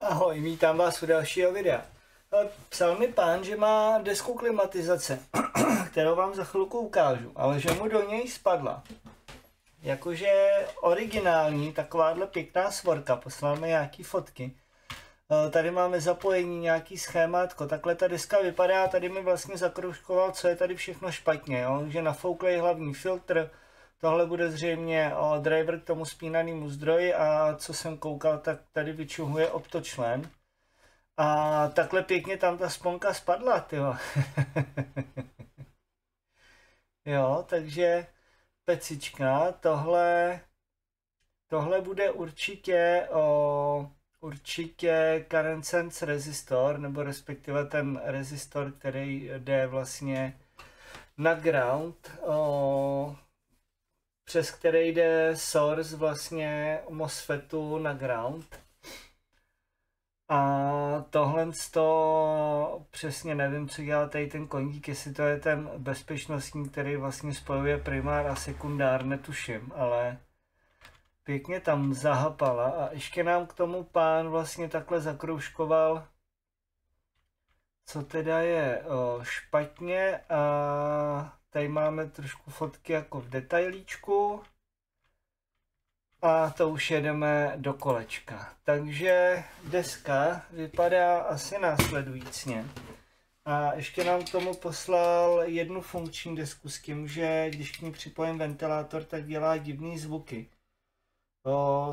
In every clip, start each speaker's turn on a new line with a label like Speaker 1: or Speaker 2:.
Speaker 1: Ahoj, vítám vás u dalšího videa. Psal mi pán, že má desku klimatizace, kterou vám za chvilku ukážu, ale že mu do něj spadla. Jakože originální, takováhle pěkná svorka, poslal mi nějaký fotky. Tady máme zapojení, nějaký schémátko, takhle ta deska vypadá, tady mi vlastně zakroužkoval, co je tady všechno špatně, jo? Že nafouklej hlavní filtr, tohle bude zřejmě driver k tomu spínanému zdroji a co jsem koukal, tak tady vyčuhuje optočlen. A takhle pěkně tam ta sponka spadla, tyjo. Jo, takže pecička, tohle bude určitě current sense resistor, nebo respektive ten resistor, který jde vlastně na ground, přes který jde source vlastně MOSFETu na ground. A tohle to přesně nevím, co dělá tady ten koník, jestli to je ten bezpečnostní, který vlastně spojuje primár a sekundár, netuším, ale pěkně tam zahapala a ještě nám k tomu pán vlastně takhle zakroužkoval, co teda je špatně, a tady máme trošku fotky jako v detailíčku. A to už jedeme do kolečka. Takže deska vypadá asi následujícně. A ještě nám k tomu poslal jednu funkční desku s tím, že když k ní připojím ventilátor, tak dělá divný zvuky.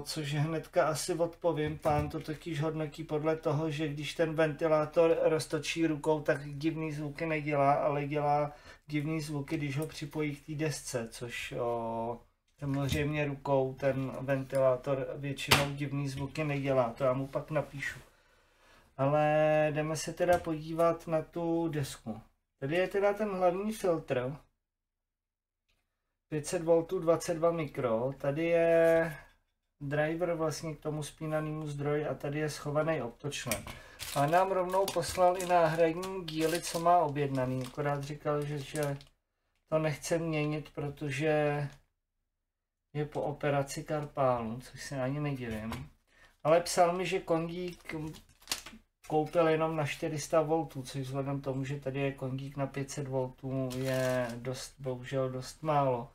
Speaker 1: Což hnedka asi odpovím, pán to totiž hodnotí podle toho, že když ten ventilátor roztočí rukou, tak divný zvuky nedělá, ale dělá divný zvuky, když ho připojí k té desce, což samozřejmě rukou ten ventilátor většinou divný zvuky nedělá, to já mu pak napíšu. Ale jdeme se teda podívat na tu desku. Tady je teda ten hlavní filtr, 500 V 22 mikro, tady je driver vlastně k tomu spínanému zdroji a tady je schovaný optočlen. A nám rovnou poslal i náhradní díly, co má objednaný, akorát říkal, že to nechce měnit, protože je po operaci karpálu, což se ani nedivím. Ale psal mi, že kondík koupil jenom na 400 V, což vzhledem tomu, že tady je kondík na 500 V, je bohužel dost málo.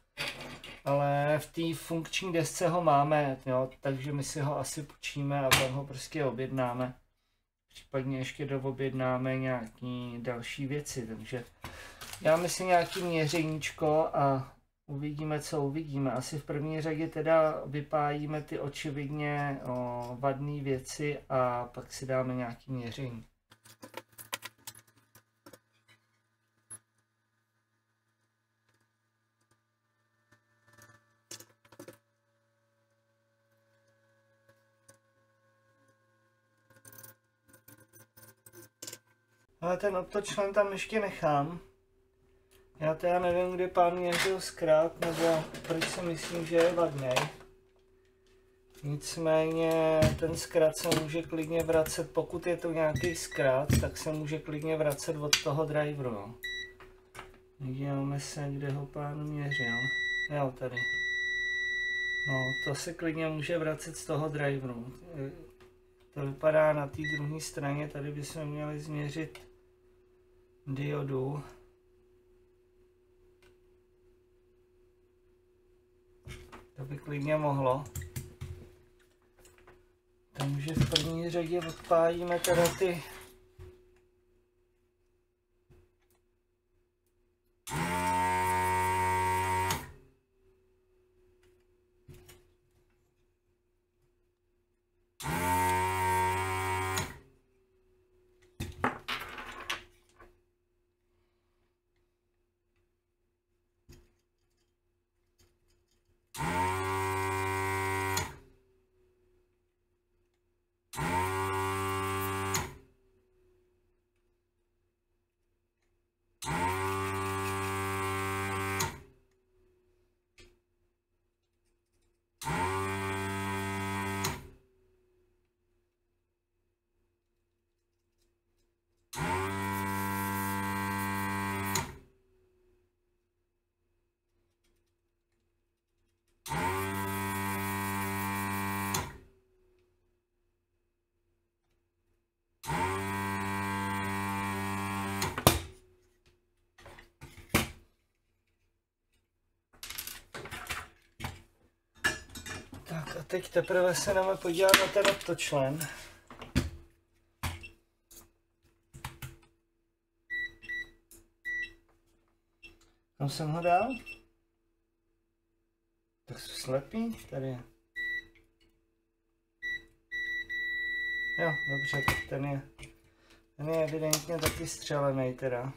Speaker 1: Ale v té funkční desce ho máme, jo, takže my si ho asi půjčíme a tam ho prostě objednáme. Případně ještě doobjednáme nějaký další věci, takže já myslím nějaký měřeníčko a uvidíme, co uvidíme. Asi v první řadě teda vypájíme ty očividně vadné věci a pak si dáme nějaký měření. Ale ten optočlen tam ještě nechám. Já teda nevím, kdy pán měřil zkrát, nebo proč si myslím, že je vadný. Nicméně ten zkrát se může klidně vracet, pokud je to nějaký zkrát, tak se může klidně vracet od toho driveru. No. Díváme se, kde ho pán měřil. Jo, tady. No, to se klidně může vracet z toho driveru. To vypadá na té druhé straně, tady bychom měli změřit diodu. To by klidně mohlo. Takže v první řadě odpálíme teda ty teď teprve se jdeme podívat na ten optočlen. Kam jsem ho dal? Tak jsou slepý? Tady je. Jo, dobře, tak ten je evidentně taky střelený teda.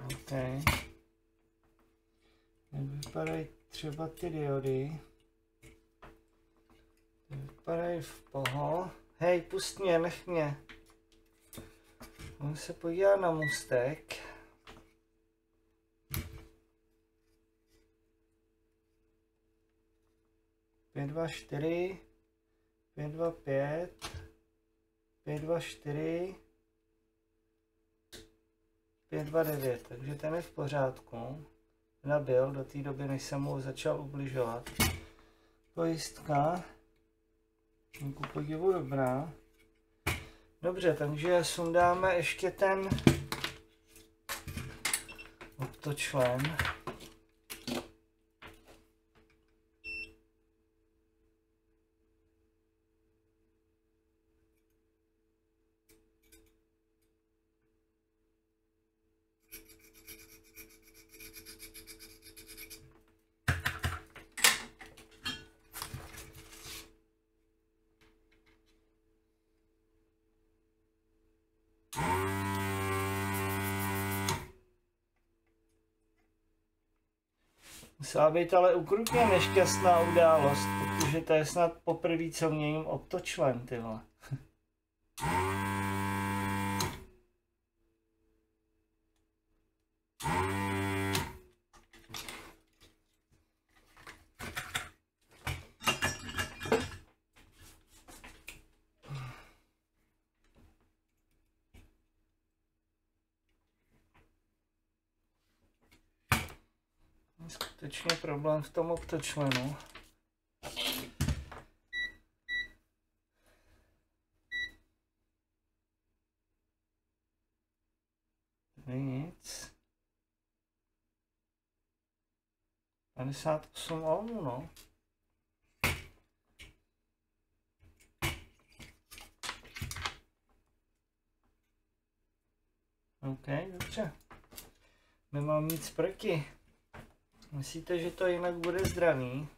Speaker 1: OK. Vypadají třeba ty diody. Vypadají v poho. Hej, pust mě, nech mě. On se podívá na můstek. Pět, 2, 4, 5, 2, 5, 5, 2, 4, 5, 2, 9, takže ten je v pořádku. Nabil do té doby, než jsem mu začal ubližovat. Pojistka. Ku podivu dobrá. Dobře, takže sundáme ještě ten optočlen. Musela být ale ukrutně nešťastná událost, protože to je snad poprvé, co měním optočlen, ty vole. Skutečně problém v tom optočlenu. Nic. 58 ohmů, no. OK, dobře. Nemám nic proti. Myslíte, že to jinak bude zdravý?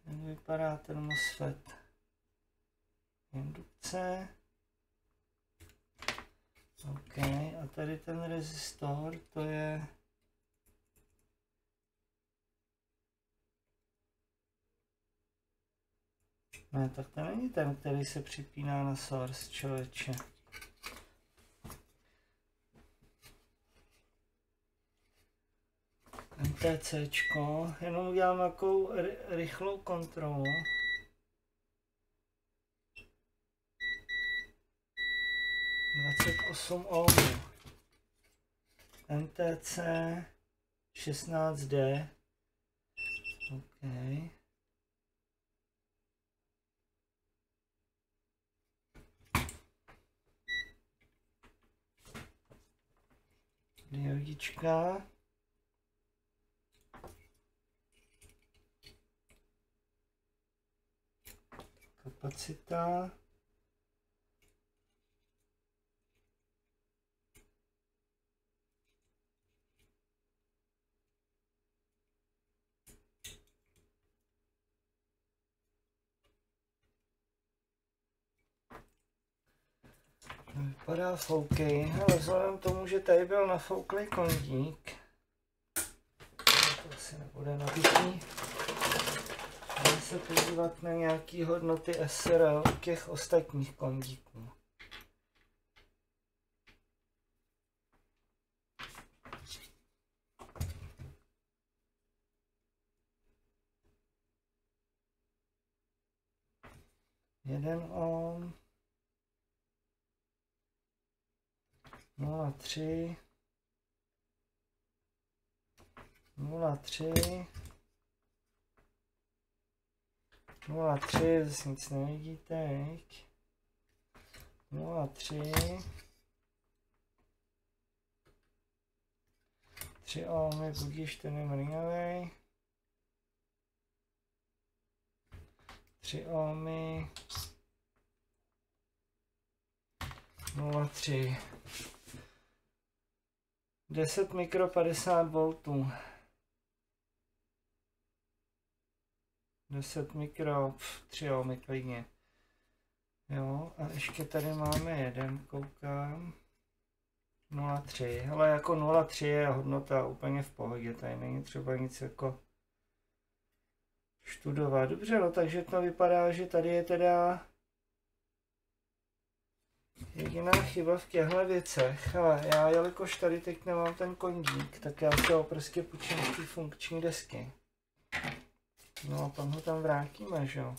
Speaker 1: Jak vypadá ten MOSFET? Indukce. OK, a tady ten rezistor, to je... Ne, tak to není ten, který se připíná na source, člověče. MTCčko, jenom udělám nějakou rychlou kontrolu. ohmů. MTC 16D. OK. Diodička. Kapacita. Vypadá foukej, ale vzhledem k tomu, že tady byl nafouklý kondík, to asi nebude nabitý. Můžeme se podívat na nějaké hodnoty SRL těch ostatních kondíků. Jeden ohm. 0,3 0,3, zase nic nevidíte, 0,3 3 ohmy, budíš ten je mrňavej. 3 ohmy. 0,3. 10 mikro 50 voltů. 10 mikro, 3 ohmy klidně. Jo, a ještě tady máme jeden, koukám. 0,3. Hele, jako 0,3 je hodnota úplně v pohodě, tady není třeba nic jako študovat. Dobře, no takže to vypadá, že tady je teda jediná chyba v těchto věcech. Ale já, jelikož tady teď nemám ten koník, tak já se ho prostě půjčím z té funkční desky. No a pak ho tam vrátíme, že jo.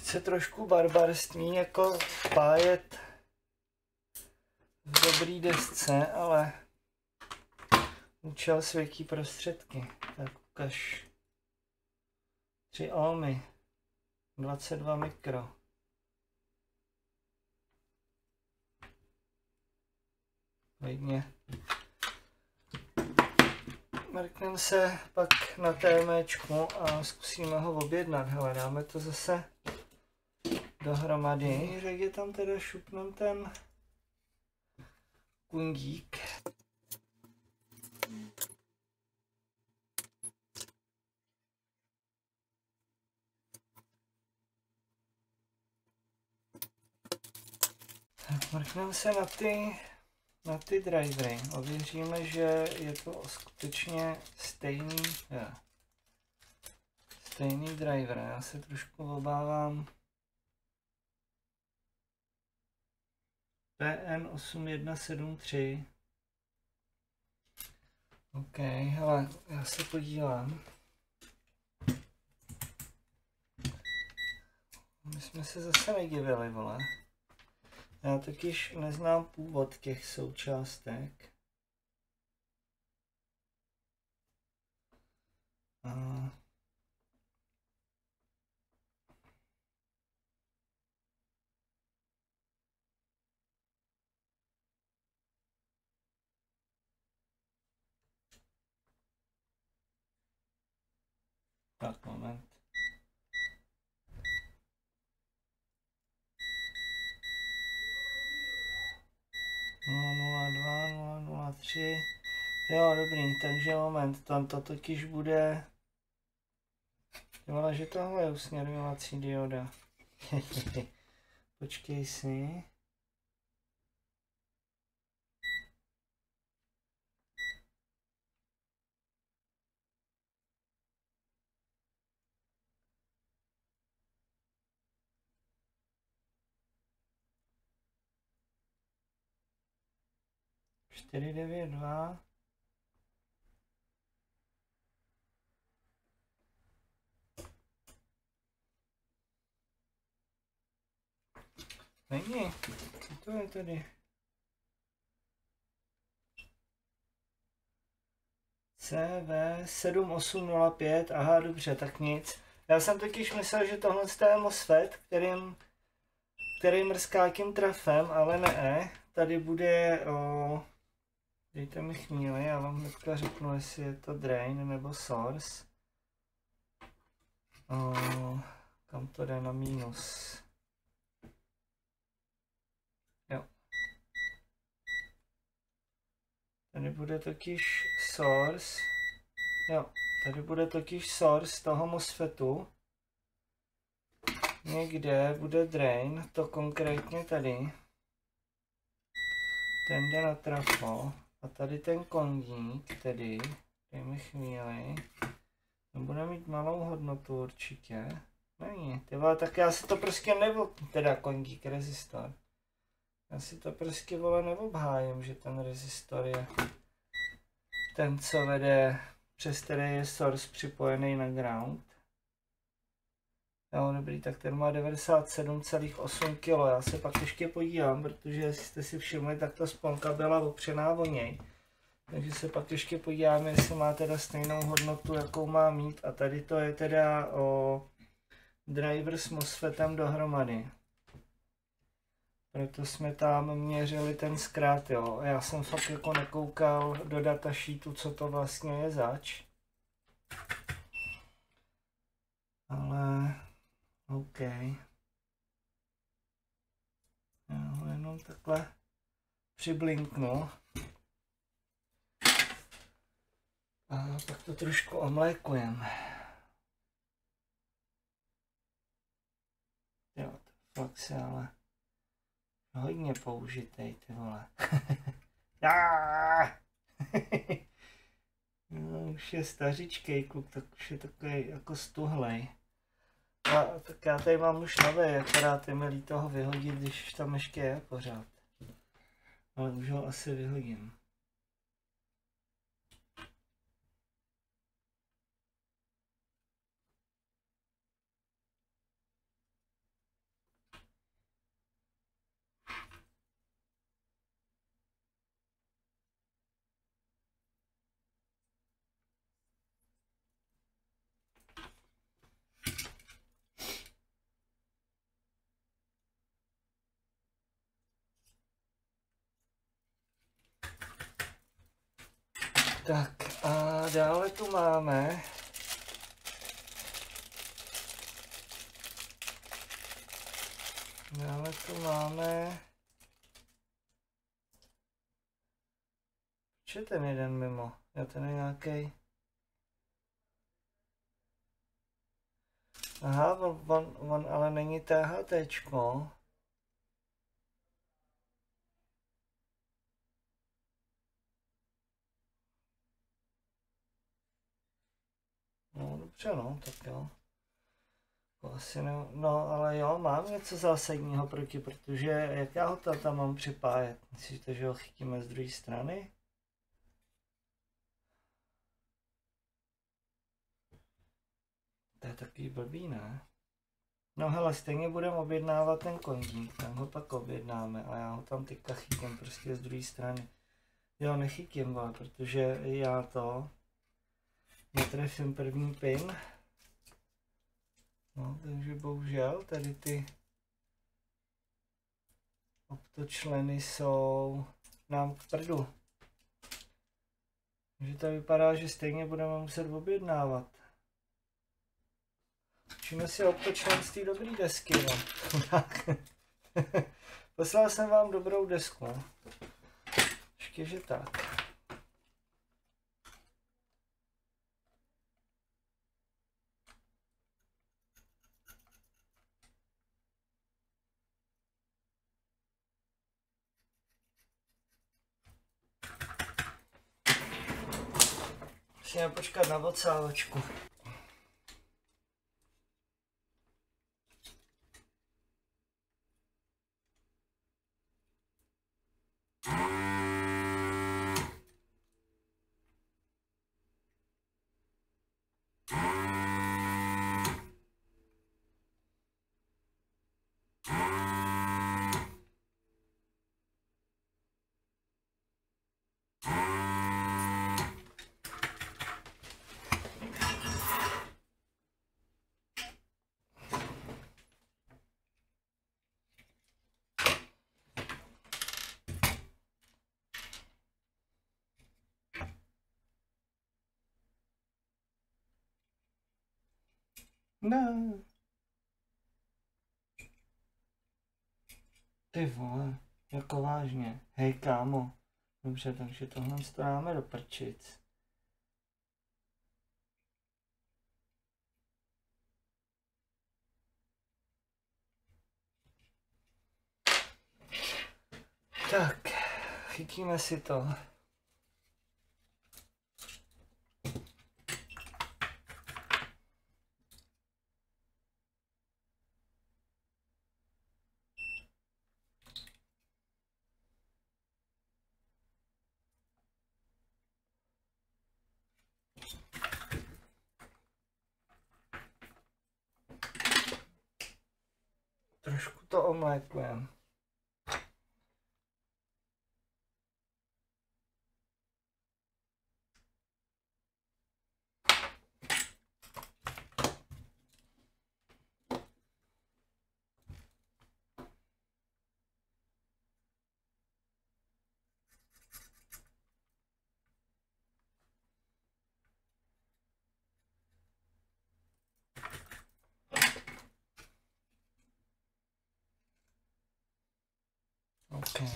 Speaker 1: Sice trošku barbarství jako pájet v dobrý desce, ale účel světí prostředky. Tak ukaž. 3 ohmy. 22 mikro. Vidně. Mrkneme se pak na TMčku a zkusíme ho objednat. Hele, dáme to zase dohromady. Jak je tam teda šupnem ten kundík. Mrkneme se na ty drivery. Ověříme, že je to skutečně stejný driver. Já se trošku obávám. PN8173. OK, hele, já se podívám. My jsme se zase nedivili, vole. Já totiž neznám původ těch součástek. Tak, moment. Jo, dobrý, takže moment, tam to totiž bude... Ale že tohle je usměrňovací dioda. Počkej si. Čtyři, 9, 2. Není. Co to je tady? CV7805. Aha, dobře, tak nic. Já jsem totiž myslel, že tohle je MOSFET, který mrskákým trafem, ale ne. Tady bude dejte mi chvíli, já vám hnedka řeknu, jestli je to drain nebo source. Kam to jde na minus. Jo. Tady bude totiž source. Jo, tady bude totiž source toho MOSFETu. někde bude drain, to konkrétně tady. Ten jde na trafo. A tady ten kongík, tedy, dej mi chvíli. Ten bude mít malou hodnotu určitě. Není, ty vole, tak já si to prostě teda kongík, rezistor. Já si to prostě, vole, neobhájím, že ten rezistor je ten, co vede, přes který je source připojený na ground. Jo, dobrý, tak ten má 97,8 kg. Já se pak ještě podívám, protože jestli jste si všimli, tak ta sponka byla opřená o něj. Takže se pak ještě podíváme, jestli má teda stejnou hodnotu, jakou má mít. A tady to je teda o driver s MOSFETem dohromady. Proto jsme tam měřili ten zkrát, jo. Já jsem fakt jako nekoukal do datasheetu, co to vlastně je zač. Ale OK. Já ho jenom takhle přiblinknu. A pak to trošku omlékujem. Jo, to fakt se ale hodně použitej, ty vole. No, už je stařičkej kluk, tak už je takový jako stuhlej. A tak já tady mám už nové, akorát je mi líto ho vyhodit, když tam ještě je pořád. Ale už ho asi vyhodím. Tak a dále tu máme proč je ten jeden mimo? Já ten je nějaký. Aha, on ale není THTčko. No dobře, no, tak jo. To asi ne, no ale jo, mám něco zásadního proti, protože jak já ho tam mám připájet? Myslíte, že ho chytíme z druhé strany? To je takový blbý, ne? No hele, stejně budeme objednávat ten kongík, tak ho pak objednáme a já ho tam teďka chytím prostě z druhé strany. Jo, nechytím, vole, protože já to netrefím první pin. No, takže bohužel tady ty optočleny jsou nám k prdu. Takže to vypadá, že stejně budeme muset objednávat. Učíme si optočlen z té dobré desky, no. Poslal jsem vám dobrou desku. Ještě, že tak. Musíme počkat na odsávačku. No. Ty vole, jako vážně. Hej kámo. Dobře, takže tohle dáme do prčic. Tak, chytíme si to. Trošku to omlékujeme. Okay.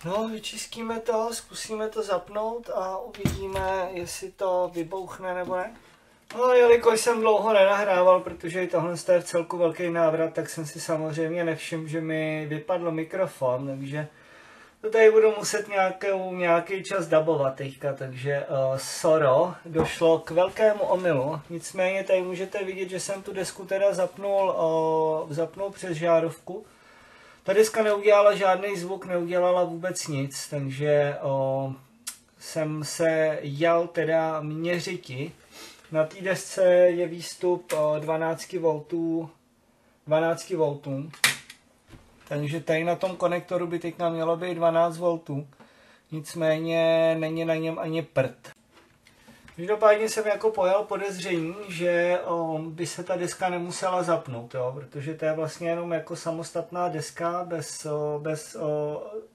Speaker 1: No, vyčistíme to, zkusíme to zapnout a uvidíme, jestli to vybouchne nebo ne. No, jelikož jsem dlouho nenahrával, protože tohle je v celku velký návrat, tak jsem si samozřejmě nevšiml, že mi vypadl mikrofon, takže to tady budu muset nějaký čas dabovat teďka, takže sorry, došlo k velkému omylu. Nicméně tady můžete vidět, že jsem tu desku teda zapnul přes žárovku. Ta deska neudělala žádný zvuk, neudělala vůbec nic, takže jsem se jel teda měřiti. Na té desce je výstup 12 V, takže tady na tom konektoru by teď mělo být 12 V, nicméně není na něm ani prd. Každopádně jsem jako pojal podezření, že by se ta deska nemusela zapnout, jo, protože to je vlastně jenom jako samostatná deska bez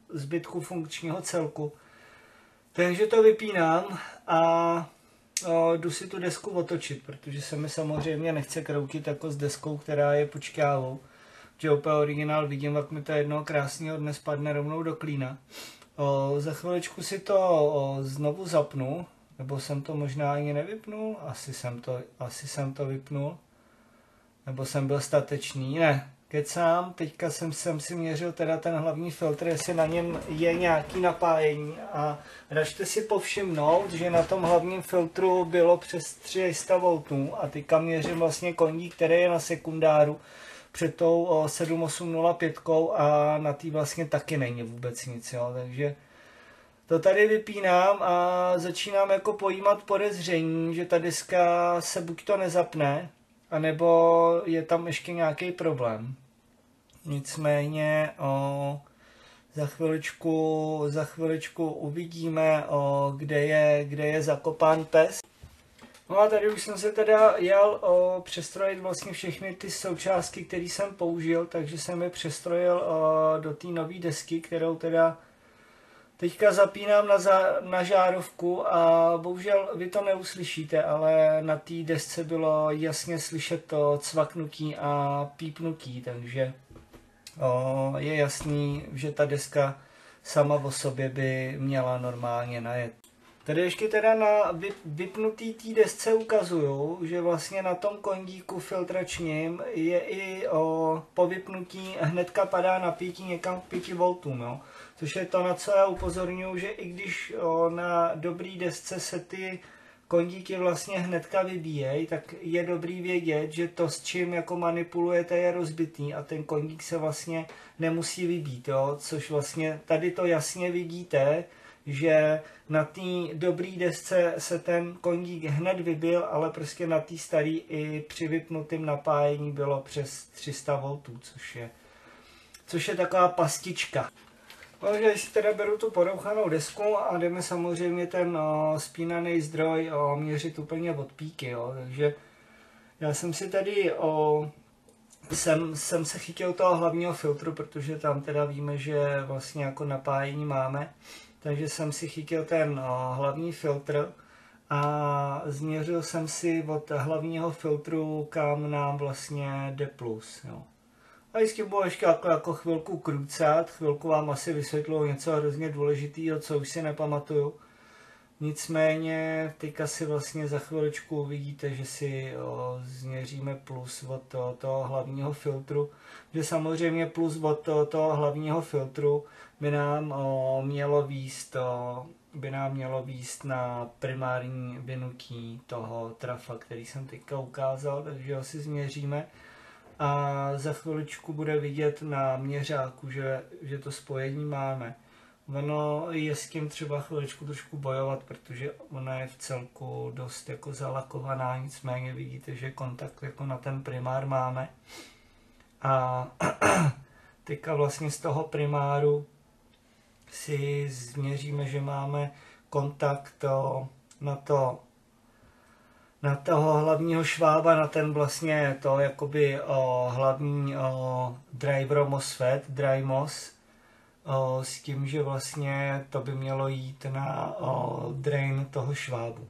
Speaker 1: zbytku funkčního celku. Takže to vypínám a jdu si tu desku otočit, protože se mi samozřejmě nechce kroutit jako s deskou, která je počkávou. Že úplně originál vidím, jak mi to jednoho krásného dne spadne rovnou do klína. Za chviličku si to znovu zapnu, nebo jsem to možná ani nevypnul, asi jsem to vypnul, nebo jsem byl statečný, ne, kecám, teďka jsem si měřil teda ten hlavní filtr, jestli na něm je nějaký napájení a račte si povšimnout, že na tom hlavním filtru bylo přes 300 V a teďka měřím vlastně kondík, který je na sekundáru před tou 7805 a na té vlastně taky není vůbec nic, jo, takže to tady vypínám a začínám jako pojímat podezření, že ta deska se buď to nezapne, anebo je tam ještě nějaký problém. Nicméně za chviličku uvidíme, kde je zakopán pes. No a tady už jsem se teda jel přestrojit vlastně všechny ty součástky, které jsem použil, takže jsem je přestrojil do té nové desky, kterou teda teďka zapínám na žárovku a bohužel vy to neuslyšíte, ale na té desce bylo jasně slyšet to cvaknutí a pípnutí, takže je jasný, že ta deska sama o sobě by měla normálně najet. Tady ještě teda na vypnutý té desce ukazuju, že vlastně na tom kondíku filtračním je i po vypnutí hnedka padá napětí někam k 5 V, jo? Což je to, na co já upozorňuji, že i když na dobrý desce se ty kondíky vlastně hnedka vybíjejí, tak je dobrý vědět, že to, s čím jako manipulujete, je rozbitý a ten kondík se vlastně nemusí vybít, jo? Což vlastně tady to jasně vidíte, že na té dobré desce se ten kondík hned vybil, ale prostě na té staré i při vypnutém napájení bylo přes 300 V, což je taková pastička. Takže si teda beru tu porouchanou desku a jdeme samozřejmě ten spínaný zdroj měřit úplně od píky. Jo. Takže já jsem si tady jsem se chytil toho hlavního filtru, protože tam teda víme, že vlastně jako napájení máme. Takže jsem si chytil ten hlavní filtr a změřil jsem si od hlavního filtru, kam nám vlastně jde plus. Jo. A jistě bylo ještě jako chvilku krucat, chvilku vám asi vysvětlilo něco hrozně důležitého, co už si nepamatuju. Nicméně teďka si vlastně za chviličku uvidíte, že si změříme plus od toho hlavního filtru. Že samozřejmě plus od toho hlavního filtru by nám mělo výst na primární vynutí toho trafa, který jsem teďka ukázal, takže ho si změříme. A za chviličku bude vidět na měřáku, že to spojení máme. Ono je s tím třeba chviličku trošku bojovat, protože ona je v celku dost jako zalakovaná, nicméně vidíte, že kontakt jako na ten primár máme. A teďka vlastně z toho primáru si změříme, že máme kontakt na toho hlavního švába, na ten vlastně to jakoby hlavní driver MOSFET, dry MOS, s tím, že vlastně to by mělo jít na drain toho švábu.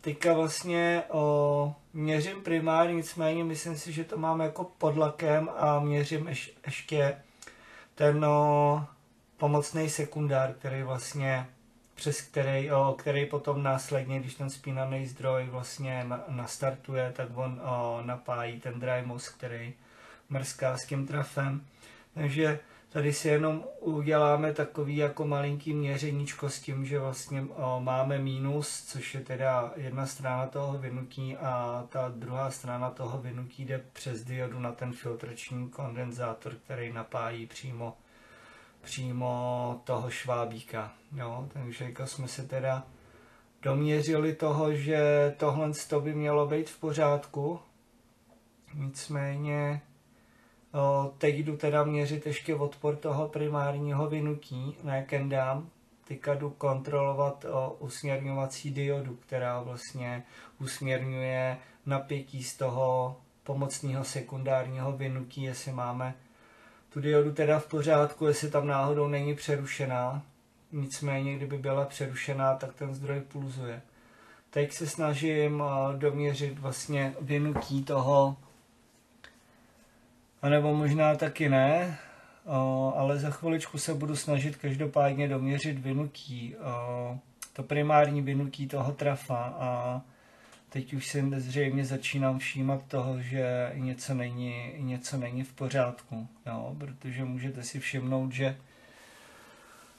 Speaker 1: Teďka vlastně měřím primár, nicméně myslím si, že to mám jako pod lakem a měřím ještě ten pomocný sekundár, který vlastně který potom následně, když ten spínaný zdroj vlastně nastartuje, tak on napájí ten dry MOS, který mrská s tím trafem. Takže tady si jenom uděláme takový jako malinký měřeníčko s tím, že vlastně máme mínus, což je teda jedna strana toho vynutí a ta druhá strana toho vynutí jde přes diodu na ten filtrační kondenzátor, který napájí přímo toho švábíka. Jo, takže jako jsme se teda doměřili toho, že tohle by mělo být v pořádku. Nicméně teď jdu teda měřit ještě odpor toho primárního vynutí, na jakém dám. Teďka jdu kontrolovat usměrňovací diodu, která vlastně usměrňuje napětí z toho pomocného sekundárního vynutí, jestli máme tu diodu teda v pořádku, jestli tam náhodou není přerušená. Nicméně, kdyby byla přerušená, tak ten zdroj pulzuje. Teď se snažím doměřit vlastně vynutí toho, anebo možná taky ne, ale za chviličku se budu snažit každopádně doměřit vynutí, to primární vynutí toho trafa a teď už si zřejmě začínám všímat toho, že něco není v pořádku, jo, protože můžete si všimnout, že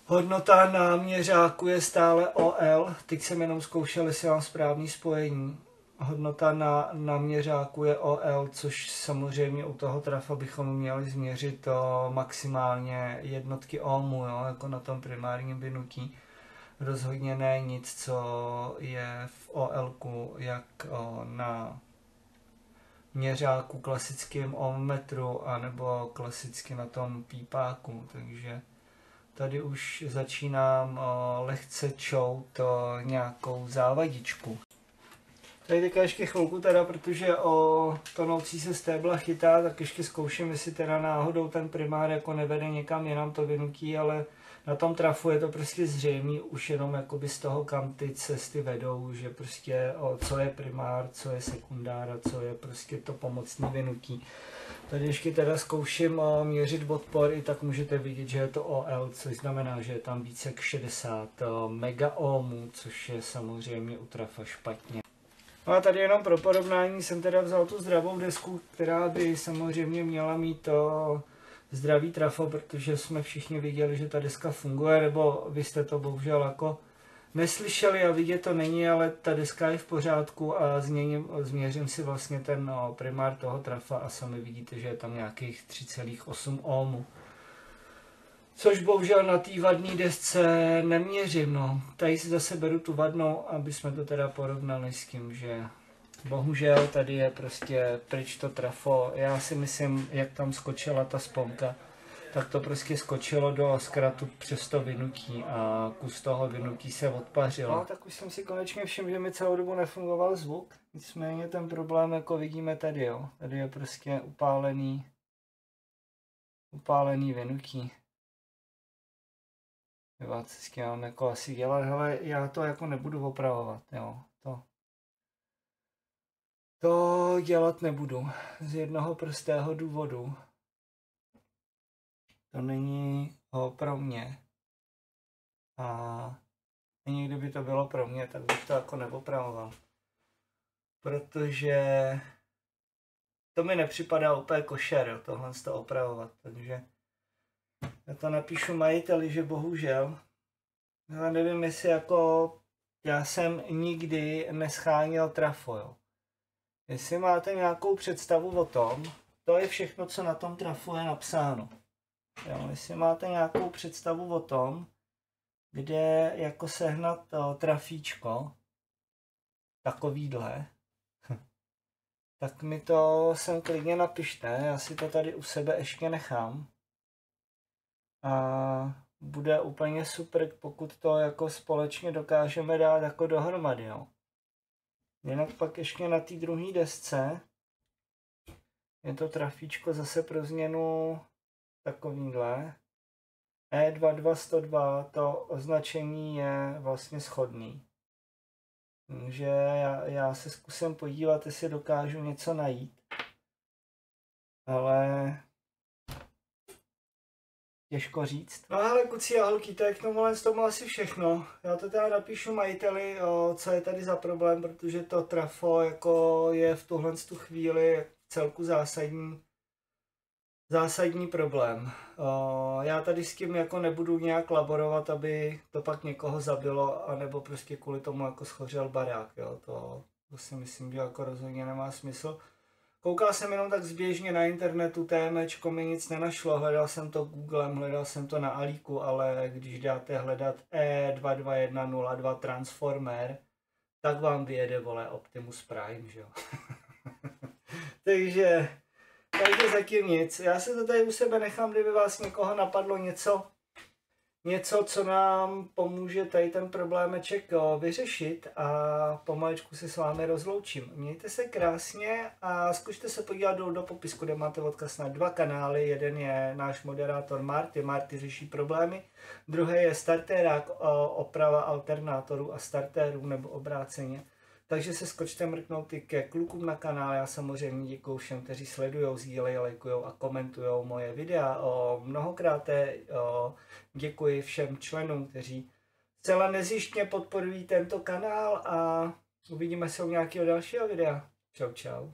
Speaker 1: hodnota na měřáku je stále OL, teď jsem jenom zkoušel, jestli mám správný spojení. Hodnota na měřáku je OL, což samozřejmě u toho trafa bychom měli změřit maximálně jednotky ohmů, jo, jako na tom primárním vynutí. Rozhodně ne nic, co je v OL-ku, jak na měřáku klasickém ohmmetru, anebo klasicky na tom pípáku, takže tady už začínám lehce čout nějakou závadičku. Tady teďka ještě chvilku teda, protože tonoucí se stébla chytá, tak ještě zkouším, jestli teda náhodou ten primár jako nevede někam jinam to vynutí, ale na tom trafu je to prostě zřejmý už jenom jakoby z toho, kam ty cesty vedou, že prostě co je primár, co je sekundár a co je prostě to pomocné vynutí. Tady ještě teda zkouším měřit odpor, i tak můžete vidět, že je to OL, což znamená, že je tam více jak 60 megaohmů, což je samozřejmě u trafa špatně. No a tady jenom pro porovnání jsem teda vzal tu zdravou desku, která by samozřejmě měla mít to zdravý trafo, protože jsme všichni viděli, že ta deska funguje, nebo vy jste to bohužel jako neslyšeli a vidět to není, ale ta deska je v pořádku a změřím si vlastně ten primár toho trafa a sami vidíte, že je tam nějakých 3,8 ohmů. Což bohužel na té vadné desce neměřím, no. Tady si zase beru tu vadnou, aby jsme to teda porovnali s tím, že bohužel tady je prostě pryč to trafo. Já si myslím, jak tam skočila ta sponka, tak to prostě skočilo do zkratu přes to vynutí a kus toho vynutí se odpařil. No, tak už jsem si konečně všiml, že mi celou dobu nefungoval zvuk. Nicméně ten problém, jako vidíme tady, jo. Tady je prostě upálený vynutí. Jo, co s tím mám jako asi dělat, ale já to jako nebudu opravovat, jo. To dělat nebudu. Z jednoho prostého důvodu. To není pro mě. A kdyby to bylo pro mě, tak bych to jako neopravoval. Protože to mi nepřipadá úplně košer, jo, tohle to opravovat. Takže já to napíšu majiteli, že bohužel. Já nevím, jestli jako já jsem nikdy nescháněl trafo, jo. Jestli máte nějakou představu o tom, to je všechno, co na tom trafu je napsáno. Jo, jestli máte nějakou představu o tom, kde jako sehnat trafíčko, takovýhle, tak mi to sem klidně napište, já si to tady u sebe ještě nechám. A bude úplně super, pokud to jako společně dokážeme dát jako dohromady, jo. Jinak pak ještě na té druhé desce je to trafíčko zase pro změnu takovýhle. E22102, to označení je vlastně shodný. Takže já se zkusím podívat, jestli dokážu něco najít. Ale těžko říct. No ale kuci a holky, to je k tomu asi všechno. Já to teda napíšu majiteli, co je tady za problém, protože to trafo jako je v tuhle chvíli celku zásadní problém. Já tady s tím jako nebudu nějak laborovat, aby to pak někoho zabilo, anebo prostě kvůli tomu jako schořel barák, jo. To si myslím, že jako rozhodně nemá smysl. Koukal jsem jenom tak zběžně na internetu, TMčko mi nic nenašlo, hledal jsem to Googlem, hledal jsem to na Alíku, ale když dáte hledat E22102 Transformer, tak vám vyjede, vole, Optimus Prime, že jo. Takže zatím nic. Já se to tady u sebe nechám, kdyby vás někoho napadlo něco, co nám pomůže tady ten problémeček vyřešit a pomaličku se s vámi rozloučím. Mějte se krásně a zkuste se podívat do popisku, kde máte odkaz na 2 kanály. Jeden je náš moderátor Marty, Marty řeší problémy. Druhý je startérák, oprava alternátorů a startérů nebo obráceně. Takže se skočte mrknout i ke klukům na kanál. Já samozřejmě děkuju všem, kteří sledujou, sdílejí, lajkujou a komentujou moje videa. Mnohokrát děkuji všem členům, kteří zcela nezištně podporují tento kanál a uvidíme se u nějakého dalšího videa. Čau, čau.